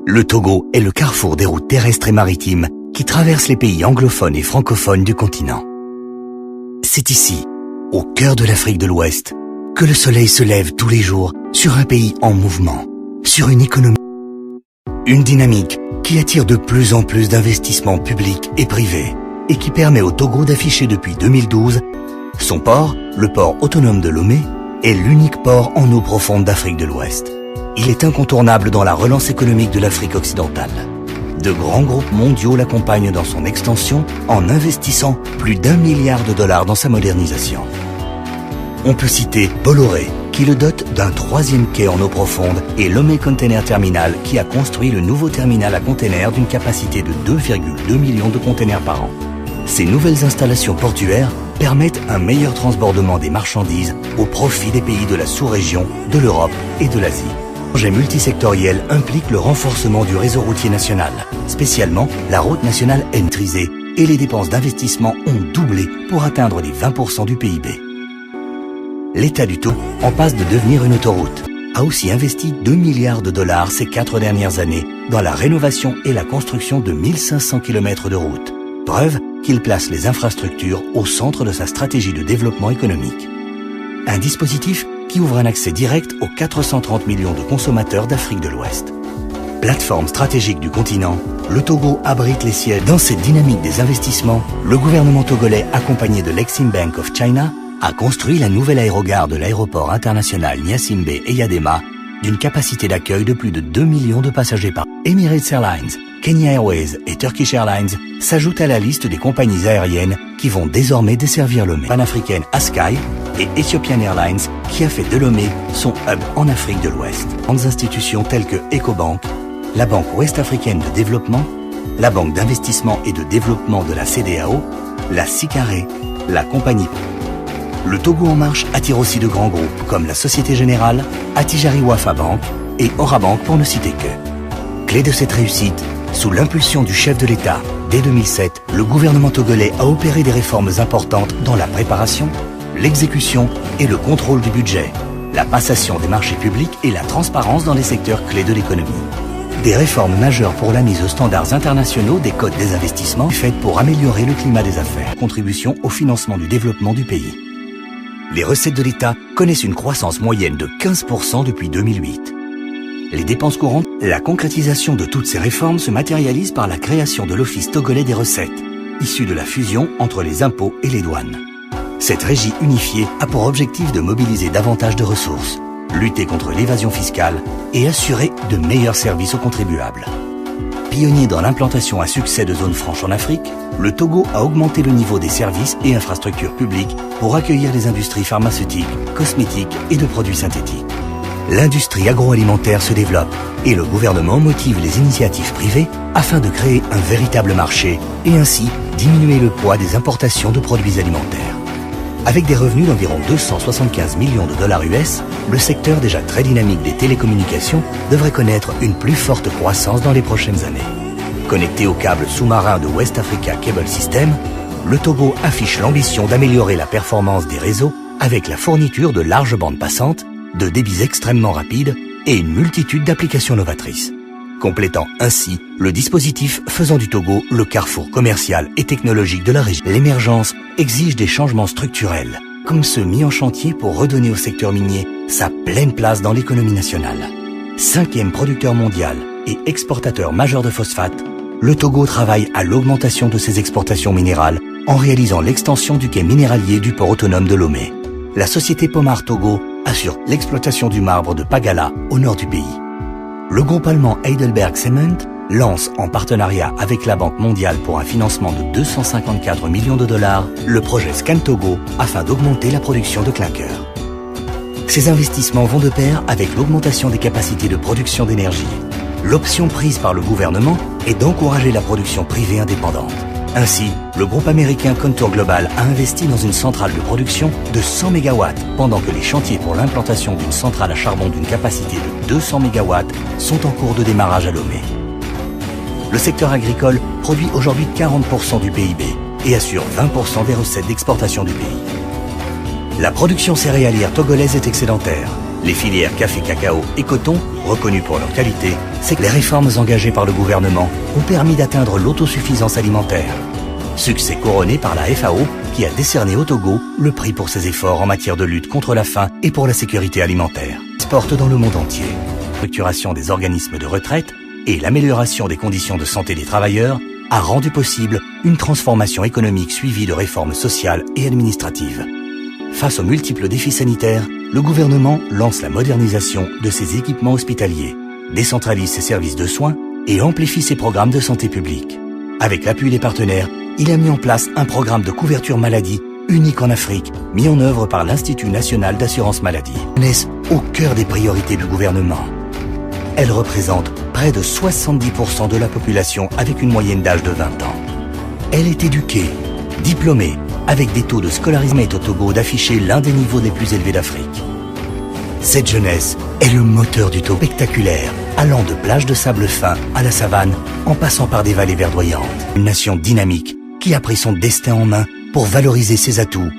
Le Togo est le carrefour des routes terrestres et maritimes qui traversent les pays anglophones et francophones du continent. C'est ici, au cœur de l'Afrique de l'Ouest, que le soleil se lève tous les jours sur un pays en mouvement, sur une économie, une dynamique qui attire de plus en plus d'investissements publics et privés et qui permet au Togo d'afficher depuis 2012 son port, le port autonome de Lomé, est l'unique port en eau profonde d'Afrique de l'Ouest. Il est incontournable dans la relance économique de l'Afrique occidentale. De grands groupes mondiaux l'accompagnent dans son extension en investissant plus d'1 milliard de dollars dans sa modernisation. On peut citer Bolloré, qui le dote d'un 3e quai en eau profonde, et Lomé Container Terminal, qui a construit le nouveau terminal à containers d'une capacité de 2,2 millions de containers par an. Ces nouvelles installations portuaires permettent un meilleur transbordement des marchandises au profit des pays de la sous-région, de l'Europe et de l'Asie. Le projet multisectoriel implique le renforcement du réseau routier national, spécialement la route nationale maîtrisée, et les dépenses d'investissement ont doublé pour atteindre les 20% du PIB. L'État du Togo, en passe de devenir une autoroute, a aussi investi 2 milliards de dollars ces 4 dernières années dans la rénovation et la construction de 1500 km de routes. Preuve qu'il place les infrastructures au centre de sa stratégie de développement économique. Un dispositif qui ouvre un accès direct aux 430 millions de consommateurs d'Afrique de l'Ouest. Plateforme stratégique du continent, le Togo abrite les sièges. Dans cette dynamique des investissements, le gouvernement togolais, accompagné de l'Exim Bank of China, a construit la nouvelle aérogare de l'aéroport international Niasimbe Eyadema, d'une capacité d'accueil de plus de 2 millions de passagers par an. Emirates Airlines, Kenya Airways et Turkish Airlines s'ajoutent à la liste des compagnies aériennes qui vont désormais desservir Lomé. Panafricaine Askai et Ethiopian Airlines qui a fait de Lomé son hub en Afrique de l'Ouest. Grandes institutions telles que Ecobank, la Banque ouest-africaine de développement, la Banque d'investissement et de développement de la CEDEAO, la SICARE, la compagnie. Le Togo en marche attire aussi de grands groupes comme la Société Générale, Attijari Wafa Bank et Orabank pour ne citer que. Clé de cette réussite, sous l'impulsion du chef de l'État, dès 2007, le gouvernement togolais a opéré des réformes importantes dans la préparation, l'exécution et le contrôle du budget, la passation des marchés publics et la transparence dans les secteurs clés de l'économie. Des réformes majeures pour la mise aux standards internationaux des codes des investissements faites pour améliorer le climat des affaires, contribution au financement du développement du pays. Les recettes de l'État connaissent une croissance moyenne de 15% depuis 2008. Les dépenses courantes, la concrétisation de toutes ces réformes se matérialise par la création de l'Office togolais des recettes, issu de la fusion entre les impôts et les douanes. Cette régie unifiée a pour objectif de mobiliser davantage de ressources, lutter contre l'évasion fiscale et assurer de meilleurs services aux contribuables. Pionnier dans l'implantation à succès de zones franches en Afrique, le Togo a augmenté le niveau des services et infrastructures publiques pour accueillir les industries pharmaceutiques, cosmétiques et de produits synthétiques. L'industrie agroalimentaire se développe et le gouvernement motive les initiatives privées afin de créer un véritable marché et ainsi diminuer le poids des importations de produits alimentaires. Avec des revenus d'environ 275 millions de dollars US, le secteur déjà très dynamique des télécommunications devrait connaître une plus forte croissance dans les prochaines années. Connecté au câble sous-marin de West Africa Cable System, le Togo affiche l'ambition d'améliorer la performance des réseaux avec la fourniture de larges bandes passantes, de débits extrêmement rapides et une multitude d'applications novatrices, complétant ainsi le dispositif faisant du Togo le carrefour commercial et technologique de la région. L'émergence exige des changements structurels, comme ceux mis en chantier pour redonner au secteur minier sa pleine place dans l'économie nationale. 5e producteur mondial et exportateur majeur de phosphate, le Togo travaille à l'augmentation de ses exportations minérales en réalisant l'extension du quai minéralier du port autonome de Lomé. La société Pomar Togo assure l'exploitation du marbre de Pagala au nord du pays. Le groupe allemand Heidelberg Cement lance en partenariat avec la Banque mondiale pour un financement de 254 millions de dollars le projet Scan Togo afin d'augmenter la production de clinker. Ces investissements vont de pair avec l'augmentation des capacités de production d'énergie. L'option prise par le gouvernement est d'encourager la production privée indépendante. Ainsi, le groupe américain Contour Global a investi dans une centrale de production de 100 MW, pendant que les chantiers pour l'implantation d'une centrale à charbon d'une capacité de 200 MW sont en cours de démarrage à Lomé. Le secteur agricole produit aujourd'hui 40% du PIB et assure 20% des recettes d'exportation du pays. La production céréalière togolaise est excédentaire. Les filières café, cacao et coton, reconnues pour leur qualité, c'est que les réformes engagées par le gouvernement ont permis d'atteindre l'autosuffisance alimentaire. Succès couronné par la FAO qui a décerné au Togo le prix pour ses efforts en matière de lutte contre la faim et pour la sécurité alimentaire. Exporte dans le monde entier. Structuration des organismes de retraite et l'amélioration des conditions de santé des travailleurs a rendu possible une transformation économique suivie de réformes sociales et administratives. Face aux multiples défis sanitaires, le gouvernement lance la modernisation de ses équipements hospitaliers, décentralise ses services de soins et amplifie ses programmes de santé publique. Avec l'appui des partenaires, il a mis en place un programme de couverture maladie unique en Afrique, mis en œuvre par l'Institut national d'assurance maladie. Jeunesse au cœur des priorités du gouvernement. Elle représente près de 70% de la population avec une moyenne d'âge de 20 ans. Elle est éduquée, diplômée, avec des taux de scolarisation au Togo d'afficher l'un des niveaux les plus élevés d'Afrique. Cette jeunesse est le moteur du Togo spectaculaire, allant de plages de sable fin à la savane, en passant par des vallées verdoyantes. Une nation dynamique qui a pris son destin en main pour valoriser ses atouts